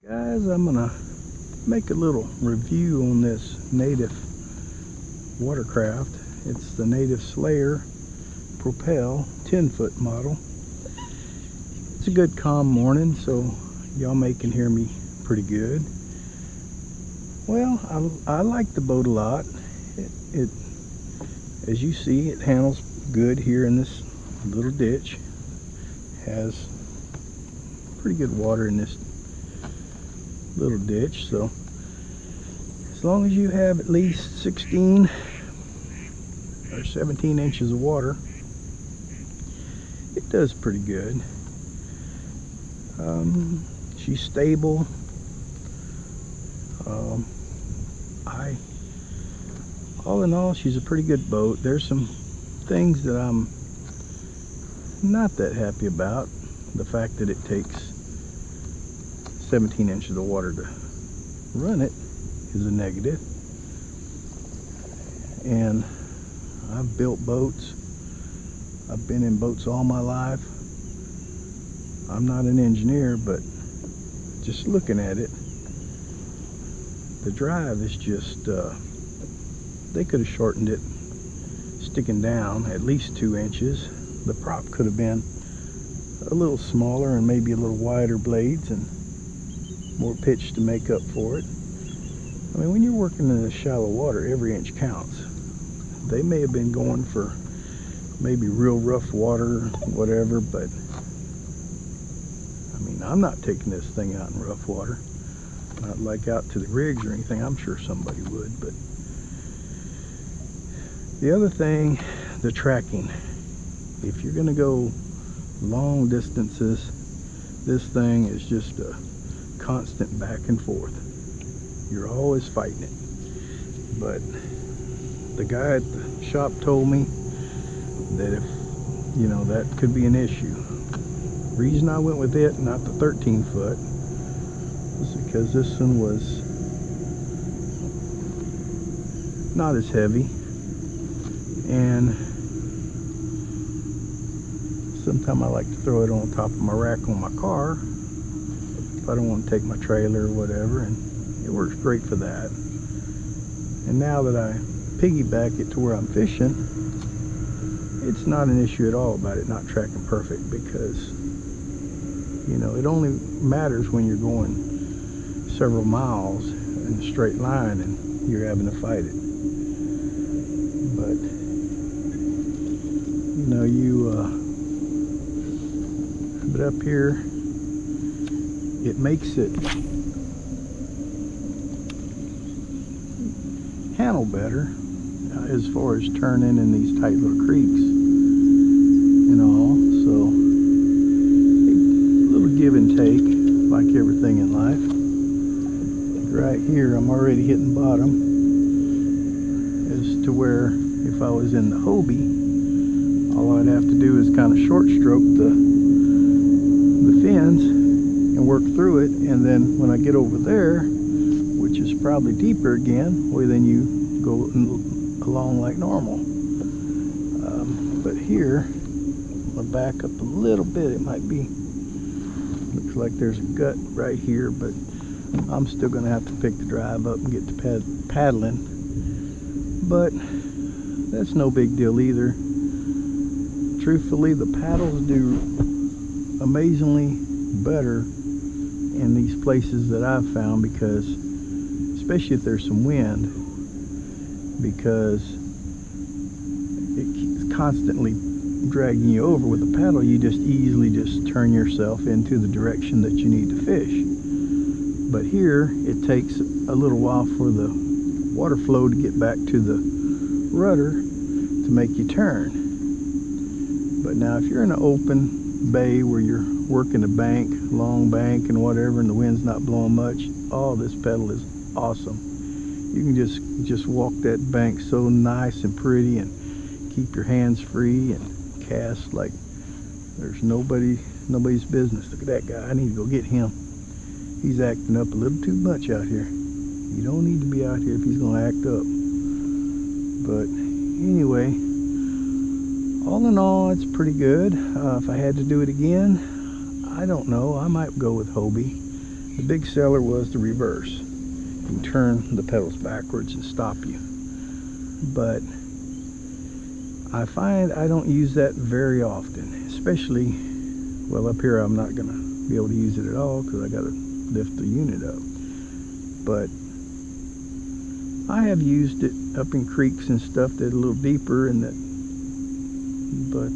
Guys, I'm gonna make a little review on this Native watercraft. It's the Native Slayer Propel 10-foot model. It's a good calm morning, so y'all may can hear me pretty good. Well, I like the boat a lot. It as you see, it handles good here in this little ditch. Has pretty good water in this little ditch, so as long as you have at least 16 or 17 inches of water, it does pretty good. She's stable. All in all, she's a pretty good boat. There's some things that I'm not that happy about. The fact that it takes 17 inches of water to run it is a negative. And I've built boats. I've been in boats all my life. I'm not an engineer, but just looking at it, the drive is just, they could have shortened it sticking down at least 2 inches. The prop could have been a little smaller and maybe a little wider blades and more pitch to make up for it. I mean, when you're working in the shallow water, every inch counts. They may have been going for maybe real rough water, whatever, but I mean, I'm not taking this thing out in rough water. Not like out to the rigs or anything. I'm sure somebody would, but the other thing, the tracking. If you're gonna go long distances, this thing is just a constant back and forth. You're always fighting it. But the guy at the shop told me that if, you know, that could be an issue. The reason I went with it, not the 13 foot, was because this one was not as heavy, and sometimes I like to throw it on top of my rack on my car if I don't want to take my trailer or whatever, and it works great for that. And now that I piggyback it to where I'm fishing, it's not an issue at all about it not tracking perfect, because you know, it only matters when you're going several miles in a straight line and you're having to fight it. But you know, but up here, it makes it handle better as far as turning in these tight little creeks and all. So a little give and take, like everything in life. Right here, I'm already hitting bottom, as to where if I was in the Hobie, all I'd have to do is kind of short stroke the fins and work through it, and then when I get over there, which is probably deeper again, well, then you go along like normal. But here, I'm gonna back up a little bit. It might be, looks like there's a gut right here, but I'm still gonna have to pick the drive up and get to paddling. But that's no big deal either. Truthfully, the paddles do amazingly better in these places that I've found, because especially if there's some wind, because it's constantly dragging you over. With the paddle, you just easily just turn yourself into the direction that you need to fish. But here, it takes a little while for the water flow to get back to the rudder to make you turn. But now if you're in an open bay where you're working a bank, long bank and whatever, and the wind's not blowing much, oh, this pedal is awesome. You can just walk that bank so nice and pretty and keep your hands free and cast like there's nobody's business. Look at that guy. I need to go get him. He's acting up a little too much out here. You don't need to be out here if he's gonna act up. But anyway, all in all, it's pretty good. If I had to do it again, I don't know. I might go with Hobie. The big seller was the reverse. You can turn the pedals backwards and stop you. But I find I don't use that very often, especially, well, up here I'm not gonna be able to use it at all because I gotta lift the unit up. But I have used it up in creeks and stuff that are a little deeper, and that, but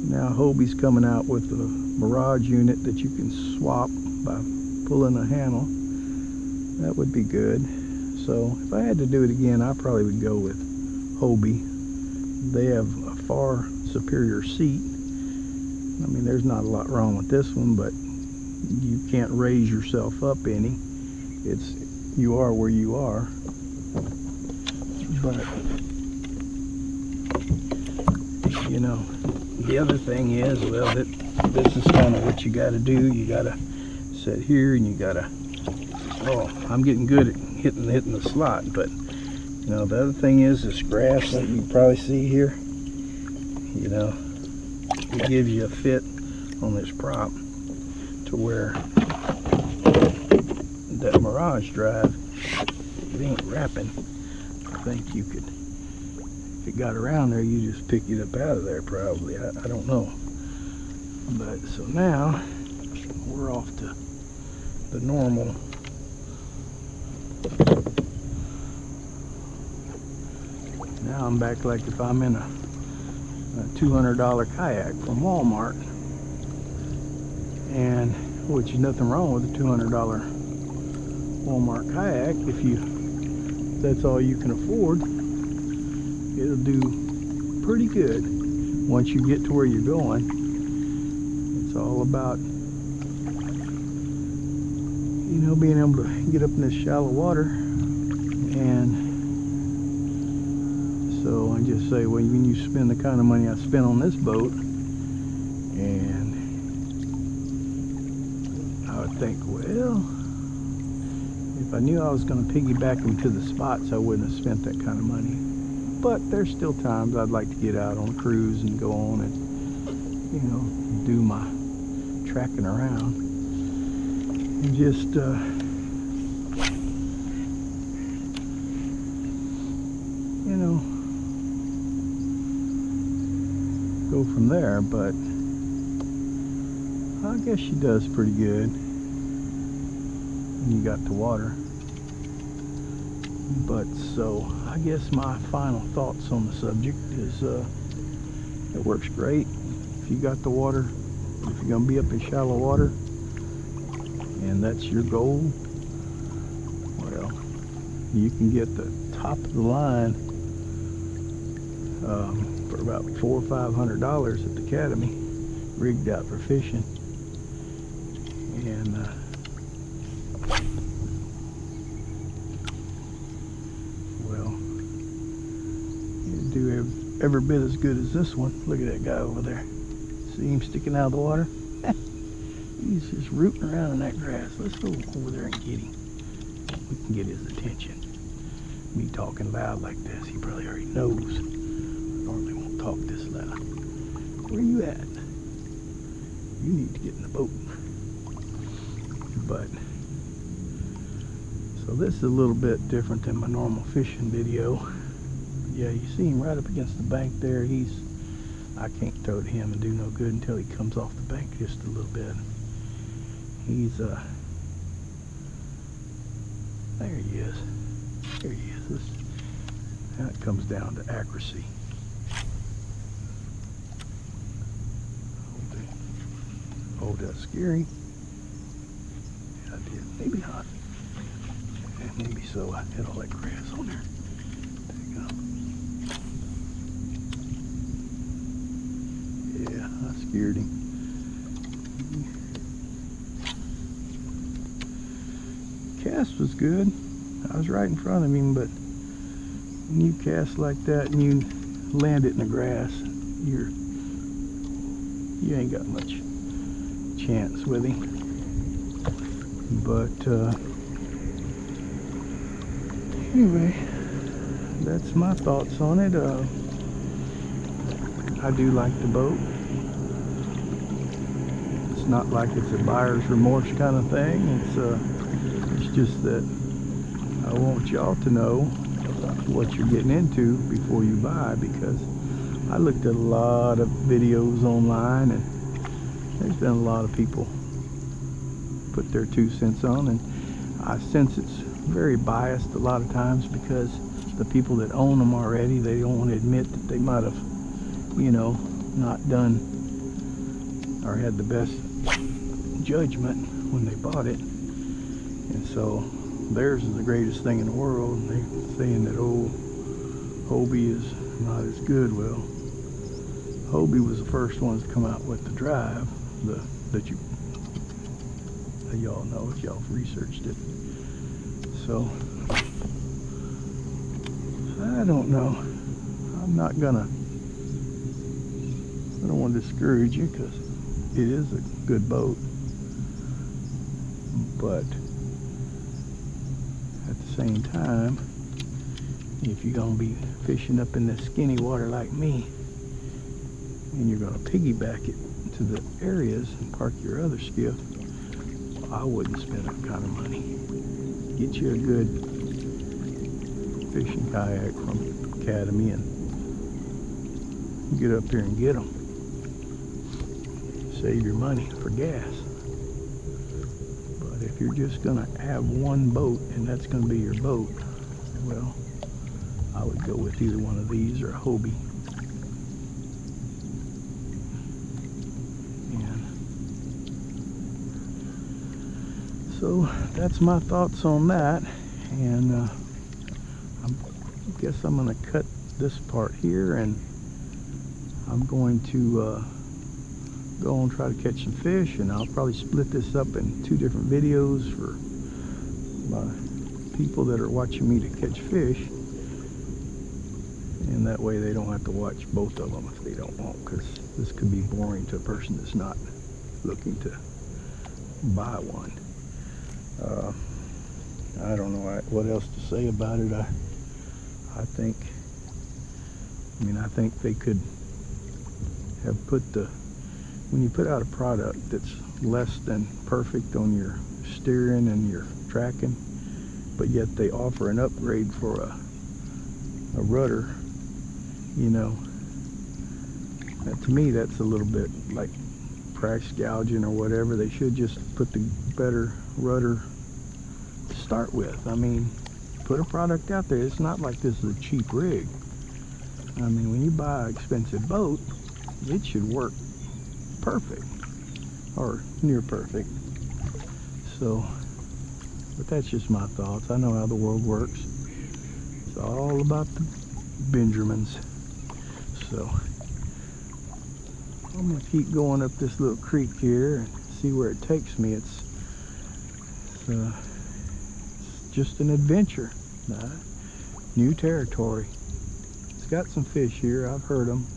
now Hobie's coming out with a Mirage unit that you can swap by pulling a handle. That would be good. So if I had to do it again, I probably would go with Hobie. They have a far superior seat. I mean, there's not a lot wrong with this one, but you can't raise yourself up any. You are where you are. But you know, the other thing is, well, that this is kind of what you got to do. You got to sit here, and you got to. Oh, I'm getting good at hitting the slot, but you know, the other thing is this grass that you can probably see here. You know, it gives you a fit on this prop to where that Mirage drive, it ain't wrapping. I think you could, if it got around there, you just pick it up out of there probably. I don't know. But so now we're off to the normal. Now I'm back like if I'm in a $200 kayak from Walmart, and which is nothing wrong with a $200 Walmart kayak. If that's all you can afford, it'll do pretty good once you get to where you're going. It's all about, you know, being able to get up in this shallow water. And so I just say, well, when you spend the kind of money I spent on this boat, and I would think, well, if I knew I was going to piggyback them to the spots, I wouldn't have spent that kind of money. But there's still times I'd like to get out on a cruise and go on and, you know, do my tracking around and just you know, go from there. But I guess she does pretty good when you got the water. But so I guess my final thoughts on the subject is it works great if you got the water. If you're gonna be up in shallow water and that's your goal, well, you can get the top of the line for about $400 or $500 at the Academy, rigged out for fishing. And well, it'd do every bit as good as this one. Look at that guy over there. See him sticking out of the water? He's just rooting around in that grass. Let's go over there and get him. We can get his attention. Me talking loud like this, he probably already knows. I normally won't talk this loud. Where you at? You need to get in the boat. But so this is a little bit different than my normal fishing video. Yeah, you see him right up against the bank there. I can't tow to him and do no good until he comes off the bank just a little bit. He's there he is. There he is. Now it comes down to accuracy. Oh, did I scare him? Yeah, I did. Maybe not. Yeah, maybe so. I had all that grass on there. There you go. Yeah, I scared him. Cast was good. I was right in front of him, but when you cast like that and you land it in the grass, you ain't got much chance with him. But anyway, that's my thoughts on it. I do like the boat. It's not like it's a buyer's remorse kind of thing. It's just that I want y'all to know what you're getting into before you buy, because I looked at a lot of videos online, and there's been a lot of people put their 2 cents on, and I sense it's very biased a lot of times, because the people that own them already, they don't want to admit that they might have, you know, not done or had the best judgment when they bought it. And so theirs is the greatest thing in the world, and they're saying that old Hobie is not as good. Well, Hobie was the first ones to come out with the drive, that y'all know if y'all researched it. So I don't know. I don't want to discourage you, because it is a good boat, but at the same time, if you're going to be fishing up in this skinny water like me, and you're going to piggyback it to the areas and park your other skiff, I wouldn't spend that kind of money. Get you a good fishing kayak from Academy and get up here and get them. Save your money for gas. But if you're just going to have one boat and that's going to be your boat, well, I would go with either one of these or a Hobie. And so that's my thoughts on that. And I guess I'm going to cut this part here, and I'm going to go and try to catch some fish, and I'll probably split this up in 2 different videos for my people that are watching me to catch fish, and that way they don't have to watch both of them if they don't want, because this could be boring to a person that's not looking to buy one. I don't know what else to say about it. I think they could have put when you put out a product that's less than perfect on your steering and your tracking, but yet they offer an upgrade for a rudder, you know, to me that's a little bit like price gouging or whatever. They should just put the better rudder to start with. I mean, put a product out there. It's not like this is a cheap rig. I mean, when you buy an expensive boat, it should work perfect or near perfect. So, but that's just my thoughts. I know how the world works. It's all about the Benjamins. So I'm gonna keep going up this little creek here and see where it takes me. It's just an adventure, new territory. It's got some fish here. I've heard them.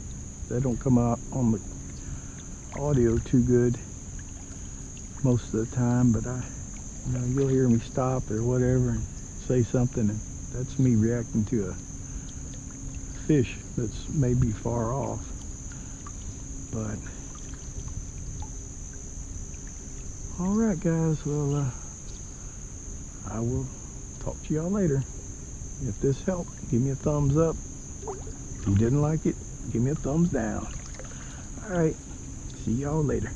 They don't come out on the audio too good most of the time, but you'll hear me stop or whatever and say something, and that's me reacting to a fish that's maybe far off. But all right, guys, well, I will talk to y'all later. If this helped, give me a thumbs up. If you didn't like it, give me a thumbs down. All right, see y'all later.